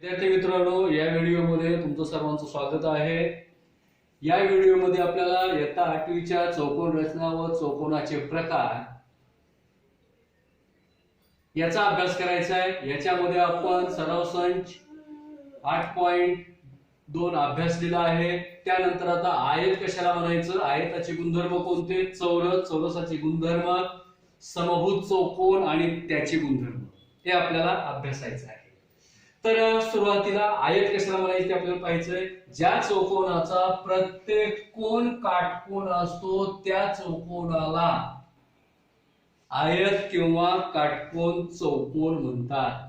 विद्यार्थी मित्रांनो, या व्हिडिओमध्ये तुमचं सर्वांचं स्वागत आहे। या व्हिडिओमध्ये आपल्याला इयत्ता 8वीच्या चौकोन रचना व चौकोनाचे प्रकार याचा अभ्यास करायचा आहे। याच्यामध्ये आपण सराव संच 8.2 अभ्यासलेला आहे। त्यानंतर आता आयत कशाला म्हणायचं, आयताचे गुणधर्म कोणते, चौरस, चौरसाचे गुणधर्म, समभुज चौकोन आणि त्याचे गुणधर्म हे आपल्याला अभ्यासायचं आहे। तर सुरुवातीला आयत कशाला म्हणायचे ते आपल्याला पाहायचंय। ज्या चौकोनाचा प्रत्येक कोन काटकोन असतो त्या चौकोनाला आयत किंवा काटकोन चौकोन म्हणतात।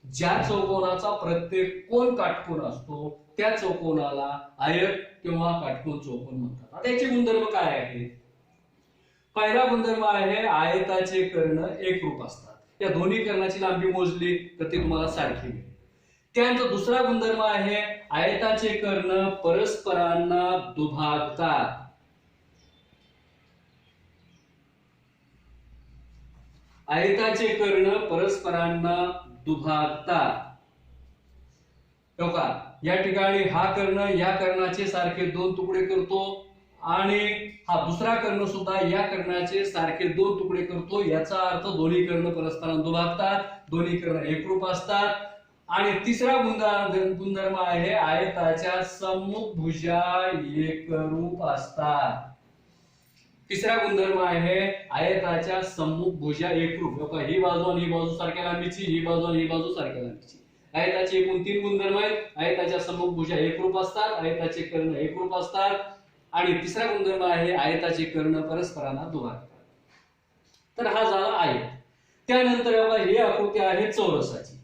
ज्या चौकोनाचा प्रत्येक कोन काटकोन असतो त्या चौकोनाला आयत किंवा काटकोन चौकोन म्हणतात। आता याचे गुणधर्म काय आहेत? पहिला गुणधर्म आहे आयताचे कर्ण एकरूप असतात। या दोन्ही कर्णाची लांबी मोजली तर ती तुम्हाला सारखी मिळेल। त्यानंतर दुसरा गुणधर्म आहे आयताचे कर्ण परस्परांना दुभागतात। आयताचे कर्ण परस्परांना दुभागतात। बघा, या ठिकाणी हा कर्ण या कर्णाचे सारखे दोन तुकडे करतो आणि हा दुसरा कर्ण सुद्धा या कर्णाचे सारखे दोन तुकडे करतो। याचा अर्थ दोन्ही कर्ण परस्परांना दुभागतात, दोन्ही कर्ण एकरूप असतात। आणि तिसरा गुणधर्म आहे आयताच्या सम्मुख भुजा एकरूप असतात। तिसरा गुणधर्म आहे आयताच्या सम्मुख भुजा एकरूप। बघा, ही बाजू आणि ही बाजू सारख्या लांबीची, ही बाजू आणि ही बाजू सारख्या लांबीची। आयताचे एकूण 3 गुणधर्म आहेत। आयताच्या सम्मुख भुजा एकरूप असतात, आयताचे कर्ण एकरूप असतात आणि तिसरा गुणधर्म आहे आयताचे कर्ण परस्परांना दुभागतात। तर हा झाला आयत। त्यानंतर बघा, ही आकृती आहे चौरसाची।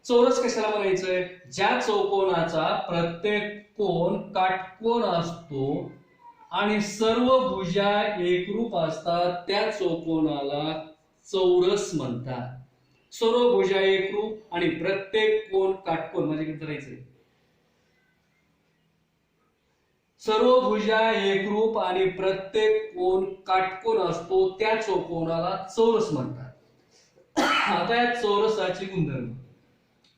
चौरस कशाला म्हणायचंय? ज्या चौकोनाचा प्रत्येक कोन काटकोन असतो आणि सर्व भुजा एकरूप असतात त्या चौकोनाला चौरस म्हणतात। सर्व भुजा एकरूप आणि प्रत्येक कोन काटकोन म्हणजे किती करायचंय? सर्व भुजा एकरूप आणि प्रत्येक कोन काटकोन असतो त्या चौकोनाला चौरस म्हणतात। आता या चौरसाचे गुणधर्म,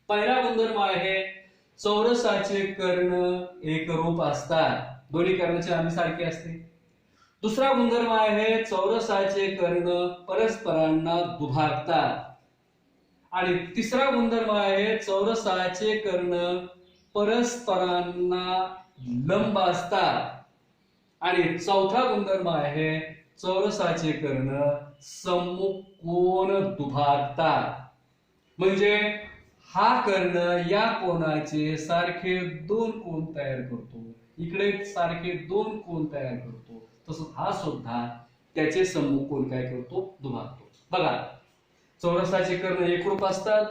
पहिला गुणधर्म आहे चौरसाचे कर्ण एकरूप असतात, दोन्ही कर्णाची लांबी सारखी असते। दुसरा गुणधर्म आहे चौरसाचे कर्ण परस्परांना दुभागतात आणि तिसरा गुणधर्म आहे चौरसाचे कर्ण परस्परांना लंब असतात आणि चौथा गुणधर्म आहे चौरसाचे कर्ण सम्मुख कोन दुभागतात। म्हणजे हा कर्ण या कोनाचे सारखे दोन कोन तयार करतो, इकडे सारखे दोन कोन तयार करतो, तसंच हा सुद्धा त्याचे सम्मुख कोन काय करतो? दुभागतो। बघा, चौरसाचे कर्ण एकरूप असतात,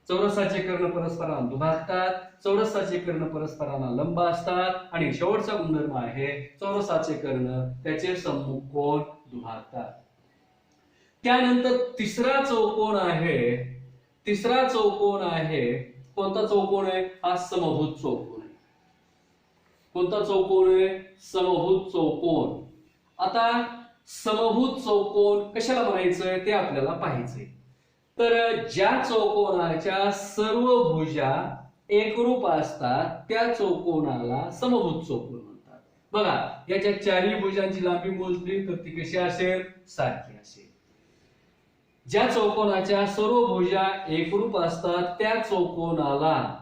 चौरसाचे कर्ण परस्परांना दुभागतात, चौरसाचे कर्ण परस्परांना लंब असतात आणि शेवटचा गुणधर्म आहे चौरसाचे कर्ण त्याचे सम्मुख कोन दुभागतात। त्यानंतर तिसरा चौकोन आहे कोणता चौकोन आहे? हा समभुज चौकोन आहे। कोणता चौकोन आहे? समभुज चौकोन। आता समभुज चौकोन कशाला म्हणायचंय ते आपल्याला पाहायचंय। तर ज्या चौकोनाच्या सर्व भुजा एकरूप असतात त्या चौकोनाला समभुज चौकोन म्हणतात। बघा, याच्या चारही भुजांची लांबी मोजली तर ती कशी असेल? सारखी असेल। ज्या चौकोनाच्या सर्व भुजा एकरूप असतात त्या चौकोनाला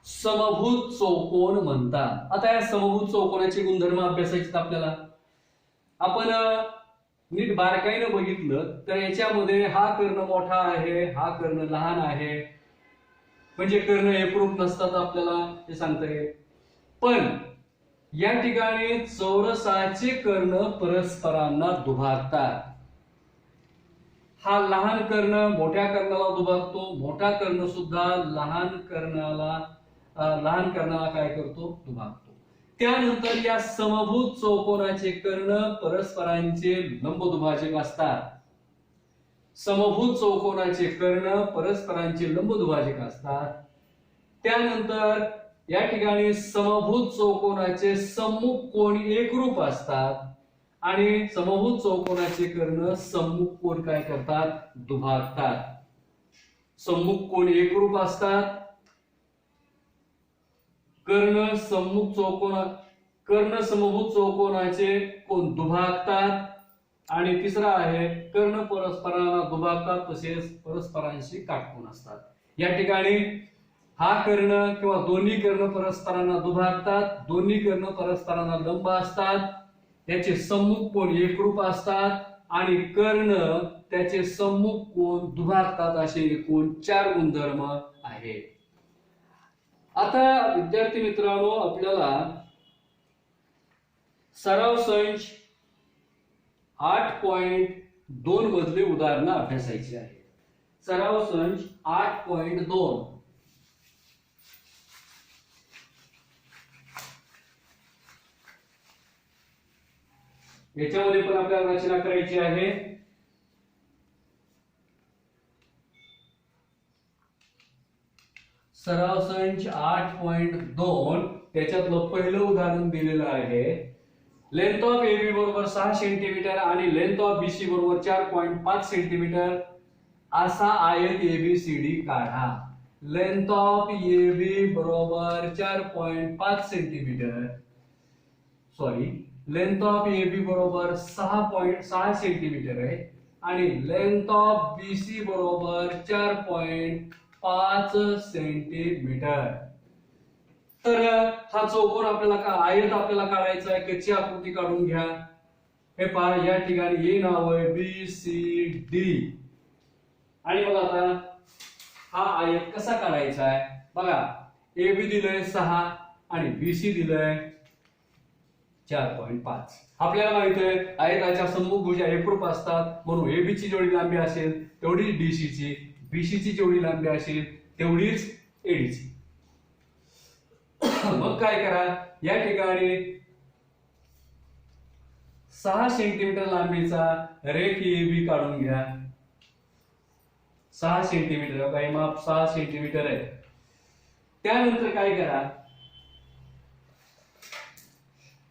समभुज चौकोन म्हणतात। आता या समभुज चौकोनाचे गुणधर्म अभ्यासायचे आपल्याला। आपण नीट बारकाईने बघितलं तर याच्यामध्ये हा कर्ण मोठा आहे, हा कर्ण लहान आहे, म्हणजे कर्ण एकरूप नसतात आपल्याला हे सांगता येईल। पण या ठिकाणी चौरसाचे कर्ण परस्परांना दुभागतात। हा लहान कर्ण मोठ्या कर्णाला दुभागतो, मोठा कर्ण सुद्धा लहान कर्णाला काय करतो? दुभागतो। त्यानंतर या समभुज चौकोनाचे कर्ण परस्परांचे लंब दुभाजक असतात। समभुज चौकोनाचे कर्ण परस्परांचे लंब दुभाजक असतात। त्यानंतर या ठिकाणी समभुज चौकोनाचे सम्मुख कोन एकरूप असतात आणि समभुज चौकोनाचे कर्ण सम्मुख कोन काय करतात, दुभागतात. सम्मुख कोन एकरूप असतात. कर्ण समभुज चौकोनाचे कोन दुभागतात. आणि तिसरा आहे कर्ण परस्परांना दुभागतात तसेच परस्परांशी काटकोन असतात. या ठिकाणी हा कर्ण किंवा दोन्ही कर्ण परस्परांना दुभागतात, दोन्ही कर्ण परस्परांना लंब असतात, त्याचे सम्मुख कोन एकरूप असतात आणि कर्ण त्याचे सम्मुख कोन दुभागतात, असे एकूण 4 गुणधर्म आहेत. आता विद्यार्थी मित्रांनो, आपल्याला सराव संच 8.2 मधले उदाहरणं अभ्यासायची आहे. सराव संच 8.2. याच्यामध्ये पण आपल्याला रचना करायची आहे. सराव संच 8.2 त्याच्यातलं पहिलं उदाहरण दिलेलं आहे. लेंथ ऑफ AB बरोबर 6 सेंटीमीटर आणि लेंथ ऑफ BC बरोबर 4.5 सेंटीमीटर असा आयत ABCD काढा. लेंथ ऑफ AB बरोबर 4.5 centimetre, sorry, length of AB बरोबर 6.6 सेंटीमीटर आहे आणि लेंथ ऑफ BC बरोबर 4.5 सेंटीमीटर. तर हा चौकोन आपल्याला आयत आपल्याला काढायचा आहे. कच्ची आकृती काढून घ्या. हे पहा, या ठिकाणी हे नाव आहे BCD. आणि बघा आता हा आयत कसा काढायचा आहे. बघा, AB दिलंय 6 आणि BC दिलंय 4.5. आपल्याला माहित आहे आयताच्या सम्मुख भुजा एकरूप असतात, म्हणून AB ची जेवढी लांबी असेल तेवढीच DC ची, BC ची जेवढी लांबी असेल तेवढीच AD ची. मग काय करा, या ठिकाणी 6 सेंटीमीटर लांबीचा रेख AB काढून घ्या. 6 सेंटीमीटर, काही माप 6 सेंटीमीटर आहे. त्यानंतर काय करा,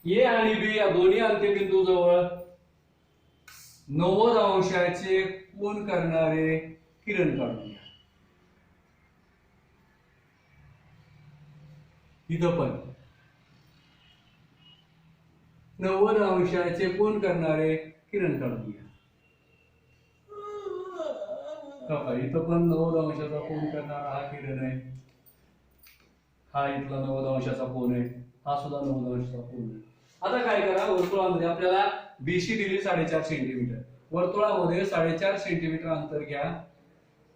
A आणि B या दोन्ही अंत्यबिंदू जवळ 90 अंशाचे कोन करणारे किरण काढून घ्या. इथं पण 90 अंशाचे कोन करणारे किरण काढून घ्या. इथं पण 90 अंशाचा कोन करणारा हा किरण आहे. हा इथला 90 अंशाचा कोन आहे, हा सुद्धा 90 अंशाचा कोन आहे. आता काय करा, वर्तुळामध्ये आपल्याला BC दिली 4.5 सेंटीमीटर. वर्तुळामध्ये 4.5 सेंटीमीटर अंतर घ्या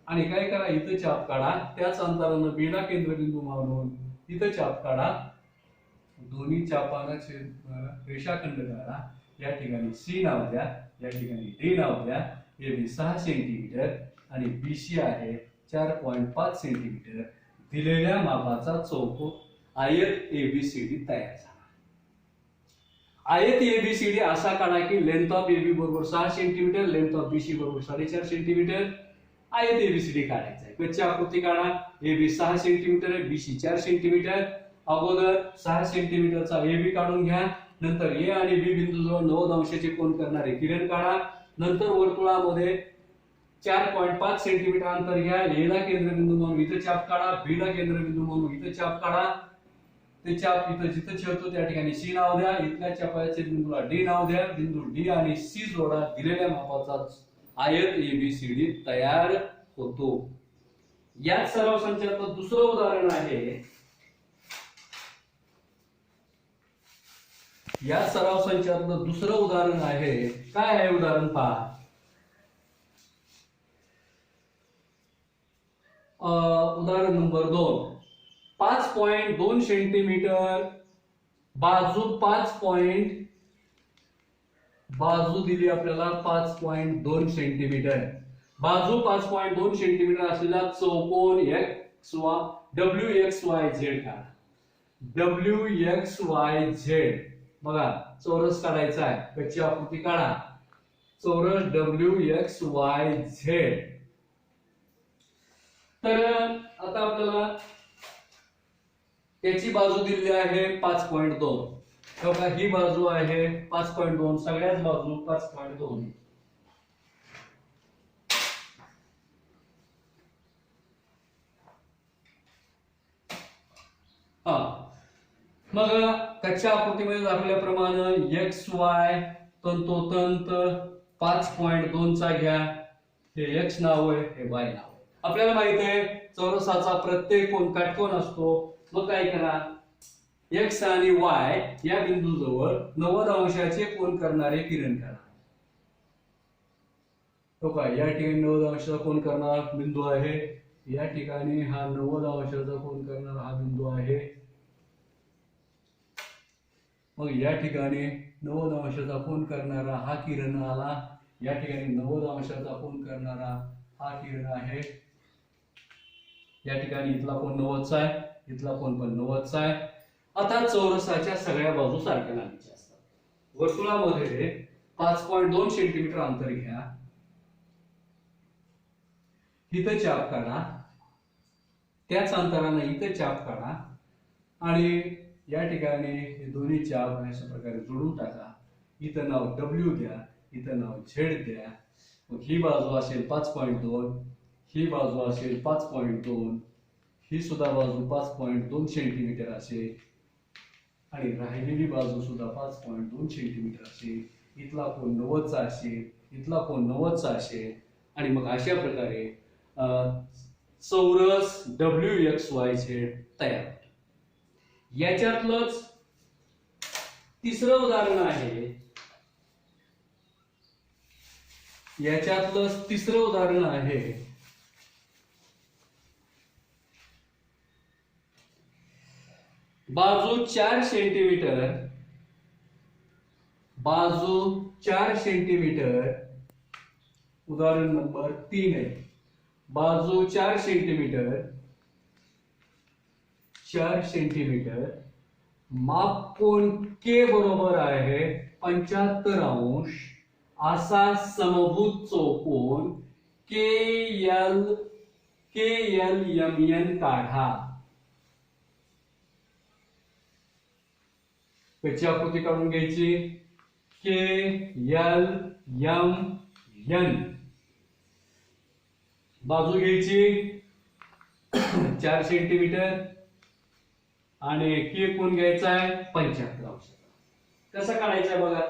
आणि काय करा, इथं चाप काढा. त्याच अंतरानं B ला केंद्रबिंदू मानून इथं चाप काढा. दोन्ही चापांना रेषाखंड काढा. या ठिकाणी C नाव द्या, या ठिकाणी D नाव द्या. AB 6 सेंटीमीटर आणि BC आहे 4.5 सेंटीमीटर. दिलेल्या मापाचा चौकोन आयत ABCD तयार झाला. आयत ABCD असा काढा की लेंथ ऑफ AB बरोबर 6 सेंटीमीटर, लेंथ ऑफ BC बरोबर 4.5 सेंटीमीटर. आयत ABCD काढायचा आहे. कच्ची आकृती काढा. AB 6 सेंटीमीटर आहे, BC 4 सेंटीमीटर. अगोदर 6 सेंटीमीटरचा AB काढून घ्या. नंतर A आणि B बिंदू जवळ 90 अंशाचे कोन करणारे किरण काढा. नंतर वर्तुळामध्ये 4.5 सेंटीमीटर अंतर घ्या. A ला केंद्रबिंदू म्हणून इथं चाप काढा. B ला केंद्रबिंदू म्हणून इथं चाप काढा. ते चाप इथं जिथं छेदतो त्या ठिकाणी C नाव द्या. इथल्या चापाच्या बिंदूला D नाव द्या. बिंदू D आणि C जोडा. दिलेल्या मापाचा आयत ABCD तयार होतो. याच सराव संचातलं दुसरं उदाहरण आहे. या सराव संचातलं दुसरं उदाहरण आहे. काय आहे उदाहरण पहा. उदाहरण नंबर 2. 5.2 सेंटीमीटर बाजू 5 दिली आपल्याला 5.2 सेंटीमीटर. बाजू 5.2 सेंटीमीटर असलेला चौकोन WXYZ काढा. WXYZ बघा, चौरस काढायचा आहे. कच्ची आकृती काढा. चौरस WXYZ. तर आता आपल्याला त्याची बाजू दिलेली आहे 5.2. बघा ही बाजू आहे 5.2, सगळ्याच बाजू 5.2. हा मग कच्च्या आकृतीमध्ये दाखवल्याप्रमाणे एक्स वाय तंतोतंत 5.2 चा घ्या. हे एक्स नाव आहे, हे वाय नाव आहे. आपल्याला माहित आहे चौरसाचा प्रत्येक कोन काटकोन असतो. मग काय करा, एक्स आणि वाय या बिंदूजवळ 90 अंशाचे कोन करणारे किरण करा. तो काय या ठिकाणी 90 अंशाचा कोन करणारा बिंदू आहे, या ठिकाणी हा 90 अंशाचा कोन करणारा हा बिंदू आहे. मग या ठिकाणी 90 अंशाचा कोन करणारा हा किरण आला, या ठिकाणी 90 अंशाचा कोन करणारा हा किरण आहे. या ठिकाणी इथला कोन 90 चा आहे, इथला कोन पण 90 चा आहे. आता चौरसाच्या सगळ्या बाजू सारख्या लांबीच्या असतात. वर्तुळामध्ये 5.2 सेंटीमीटर अंतर घ्या. इथं चाप काढा, त्याच अंतराने इथं चाप काढा आणि या ठिकाणी हे दोन्ही चाप अशा प्रकारे जोडून टाका. इथं नाव W द्या, इथं नाव Z द्या. मग ही बाजू असेल 5.2, ही बाजू असेल 5.2, ही सुद्धा बाजू 5.2 सेंटीमीटर असेल आणि राहिलेली बाजू सुद्धा 5.2 सेंटीमीटर असेल. इथला कोन 90 चा असेल, इथला कोन 90 चा असेल आणि मग अशा प्रकारे चौरस WXYZ तयार होतो. याच्यातलंच तिसरं उदाहरण आहे, याच्यातलंच तिसरं उदाहरण आहे. बाजू 4 सेंटीमीटर, बाजू 4 सेंटीमीटर, उदाहरण नंबर 3 आहे. बाजू 4 सेंटीमीटर, 4 सेंटीमीटर, माप कोन के बरोबर आहे 75 अंश असा समभुज चौकोन KLMN काढा. त्याची आकृती काढून घ्यायची. KLMN बाजू घ्यायची 4 सेंटीमीटर आणि के कोन घ्यायचा आहे 75 अंश. कसं काढायचं आहे बघा.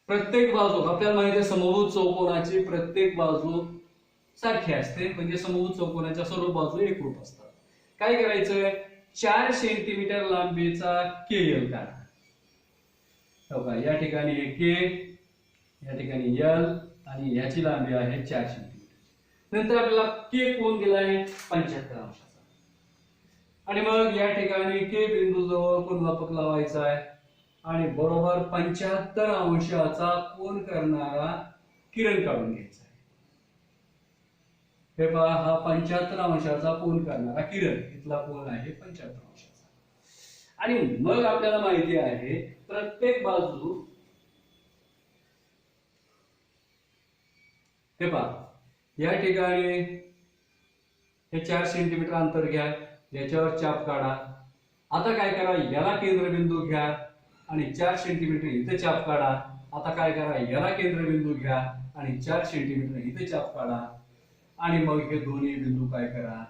प्रत्येक बाजू आपल्याला माहिती आहे समभुज चौकोनाची प्रत्येक बाजू सारखी असते, म्हणजे समभुज चौकोनाच्या सर्व बाजू एकरूप असतात. काय करायचंय, 4 सेंटीमीटर लांबीचा KL काढा. बघा या ठिकाणी के, या ठिकाणी L आणि याची लांबी आहे 4 सेंटीमीटर. नंतर आपल्याला के कोन दिलाय 75 अंशाचा आणि मग या ठिकाणी के बिंदू जवळ कोनमापक लावायचा आहे आणि बरोबर 75 अंशाचा कोन करणारा किरण काढून घ्यायचा आहे. हे पहा, हा 75 अंशाचा कोन करणारा किरण, इथला कोन आहे 75 अंशाचा. आणि मग आपल्याला माहिती आहे प्रत्येक बाजू, हे पहा या ठिकाणी हे 4 सेंटीमीटर अंतर घ्या, याच्यावर चाप काढा. आता काय करा, याला केंद्रबिंदू घ्या आणि 4 सेंटीमीटर इथे चाप काढा. आता काय करा, याला केंद्रबिंदू घ्या आणि 4 सेंटीमीटर इथे चाप काढा आणि मग हे दोन्ही बिंदू काय करा,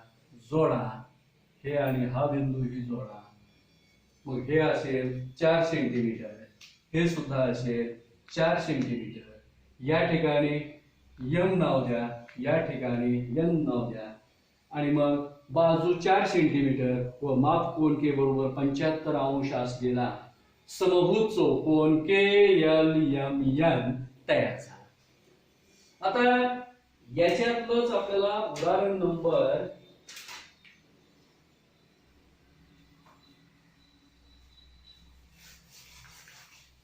जोडा. हे आणि हा बिंदू ही जोडा. मग हे असेल 4 सेंटीमीटर, हे सुद्धा असेल 4 सेंटीमीटर. या ठिकाणी M नाव द्या, या ठिकाणी N नाव द्या आणि मग बाजू 4 सेंटीमीटर व माप कोन के बरोबर 75 अंश असलेला समभुज चौकोन KLMN तयार झाला. आता याच्यातलंच आपल्याला उदाहरण नंबर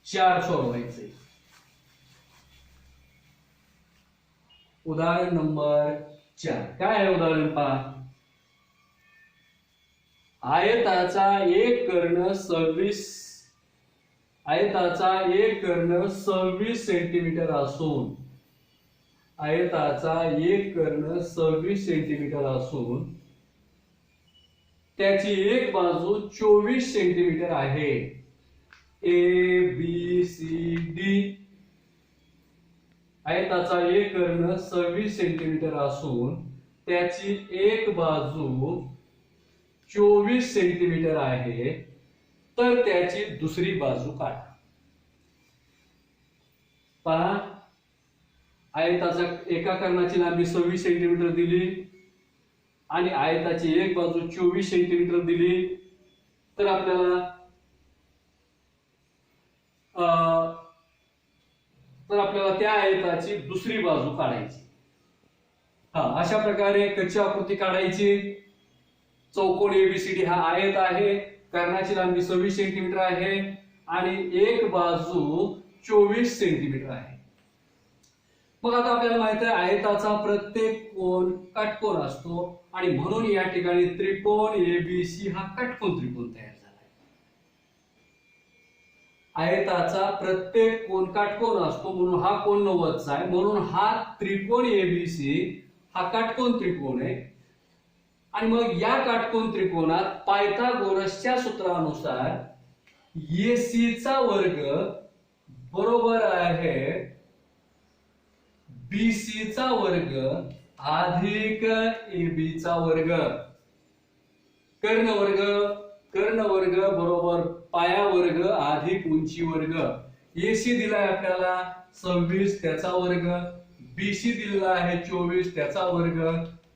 4 सोडवायचे. उदाहरण नंबर 4 काय आहे उदाहरण पहा. आयताचा एक कर्ण 26 सेंटीमीटर असून, आयताचा एक कर्ण 26 सेंटीमीटर असून त्याची एक बाजू 24 सेंटीमीटर आहे. A B C D. आयताचा एक कर्ण 26 सेंटीमीटर असून त्याची एक बाजू 24 सेंटीमीटर आहे. तर त्याची दुसरी बाजू काढा. पहा, आयताचा एका कर्णाची लांबी 26 सेंटीमीटर दिली आणि आयताची एक बाजू 24 सेंटीमीटर दिली. तर आपल्याला त्या आयताची दुसरी बाजू काढायची. अशा प्रकारे कच्ची आकृती काढायची. चौकोन एबीसीडी हा आयत आहे. कर्णाची लांबी 26 सेंटीमीटर आहे आणि एक बाजू 24 सेंटीमीटर आहे. मग आता आपल्याला माहित आहे आयताचा प्रत्येक कोन काटकोन असतो आणि म्हणून या ठिकाणी त्रिकोण एबीसी हा काटकोन त्रिकोण तयार झाला आहे. आयताचा प्रत्येक कोन काटकोन असतो म्हणून हा कोन 90चा आहे. म्हणून हा त्रिकोण एबीसी हा काटकोन त्रिकोण आहे. आणि मग या काटकोन त्रिकोणात पायथागोरसच्या सूत्रानुसार एसी चा वर्ग बरोबर आहे बीसी चा वर्ग अधिक एबी चा वर्ग. कर्ण वर्ग बरोबर पाया वर्ग अधिक उंची वर्ग. एसी दिलाय आपल्याला 26 त्याचा वर्ग, बीसी दिलेला आहे 24 त्याचा वर्ग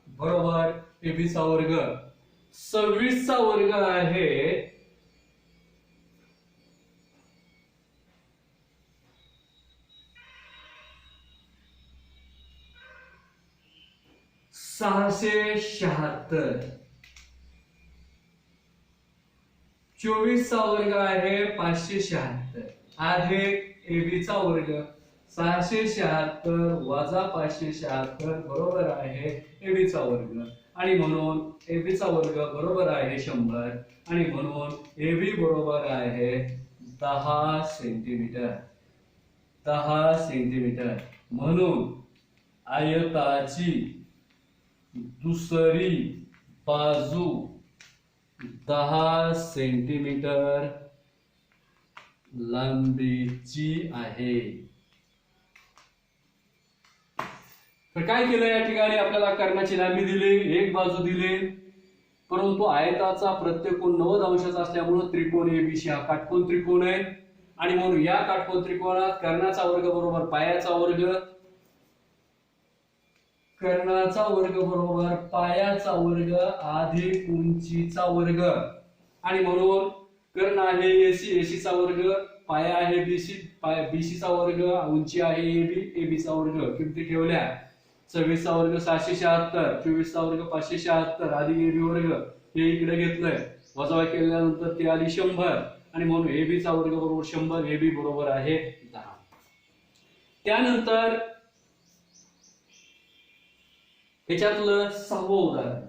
बरोबर एबी चा वर्ग. 26 चा वर्ग आहे 676. 24 चा वर्ग आहे 576 अधिक एबी चा वर्ग. 676 वजा 576 बरोबर आहे एबी चा वर्ग. आणि म्हणून एबी चा वर्ग बरोबर आहे 100 आणि म्हणून एबी बरोबर आहे 10 सेंटीमीटर. 10 सेंटीमीटर. म्हणून आयताची दुसरी बाजू 10 सेंटीमीटर लांबीची आहे. तर काय केलं या ठिकाणी आपल्याला कर्णाची लांबी दिली, एक बाजू दिली, परंतु आयताचा प्रत्येक कोन 90 अंशाचा असल्यामुळे त्रिकोण एबीसी हा काटकोन त्रिकोण आहे आणि म्हणून या काटकोन त्रिकोणात कर्णाचा वर्ग बरोबर पायाचा वर्ग, कर्णाचा वर्ग बरोबर पायाचा वर्ग अधिक उंचीचा वर्ग. आणि म्हणून कर्ण आहे एसी, एसी चा वर्ग, पाया आहे बीसी, बीसी चा वर्ग, उंची आहे एबी, एबी चा वर्ग. किमती ठेवल्या 26 चा वर्ग 676, 24 चा वर्ग 576 अधिक एबी वर्ग हे इकडे घेतलंय, वजाबाकी केल्यानंतर ती आली 100 आणि म्हणून एबी चा वर्ग बरोबर 100, एबी बरोबर आहे 10. त्यानंतर याच्यातलं 6वं उदाहरण,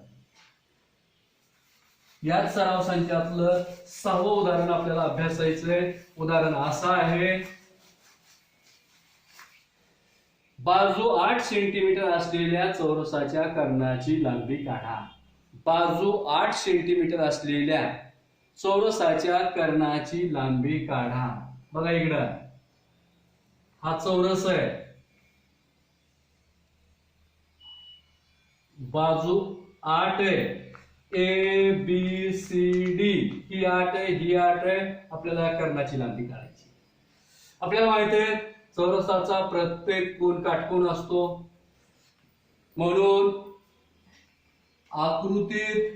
याच सराव संचातलं 6वं उदाहरण आपल्याला अभ्यासायचंय. उदाहरण असं आहे, बाजू 8 सेंटीमीटर असलेल्या चौरसाच्या कर्णाची लांबी काढा. बाजू 8 सेंटीमीटर असलेल्या चौरसाच्या कर्णाची लांबी काढा. बघा इकडं हा चौरस आहे, बाजू 8 आहे, ए बी सी डी ही 8 आहे, ही 8 आहे. आपल्याला कर्णाची लांबी काढायची. आपल्याला माहिती आहे चौरसाचा प्रत्येक कोन काटकोन असतो म्हणून आकृतीत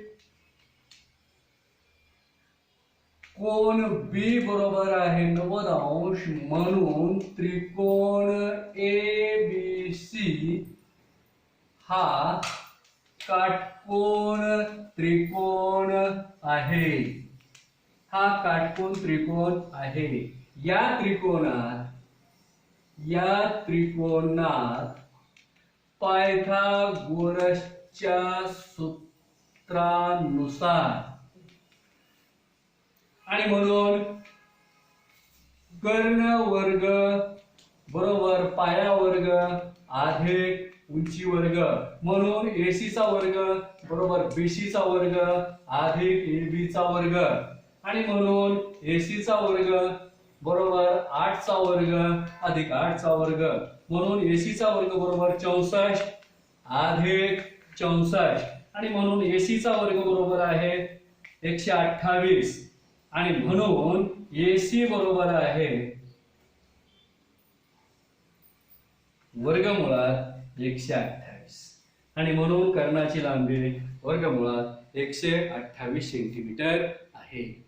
कोन बी बरोबर आहे 90 अंश म्हणून त्रिकोण ए बी सी हा काटकोन त्रिकोण आहे. हा काटकोन त्रिकोण आहे. या त्रिकोणात पायथागोरसच्या सूत्रानुसार आणि म्हणून कर्ण वर्ग बरोबर पाया वर्ग अधिक उंची वर्ग, म्हणून AC चा वर्ग बरोबर BC चा वर्ग अधिक AB चा वर्ग, आणि म्हणून AC चा वर्ग बरोबर 8 चा वर्ग अधिक 8 चा वर्ग, म्हणून AC चा वर्ग बरोबर 64 अधिक 64, आणि म्हणून AC चा वर्ग बरोबर आहे 128, आणि म्हणून AC बरोबर आहे वर्गमुळात 128, आणि म्हणून कर्णाची लांबी वर्गमुळात 128 सेंटीमीटर आहे.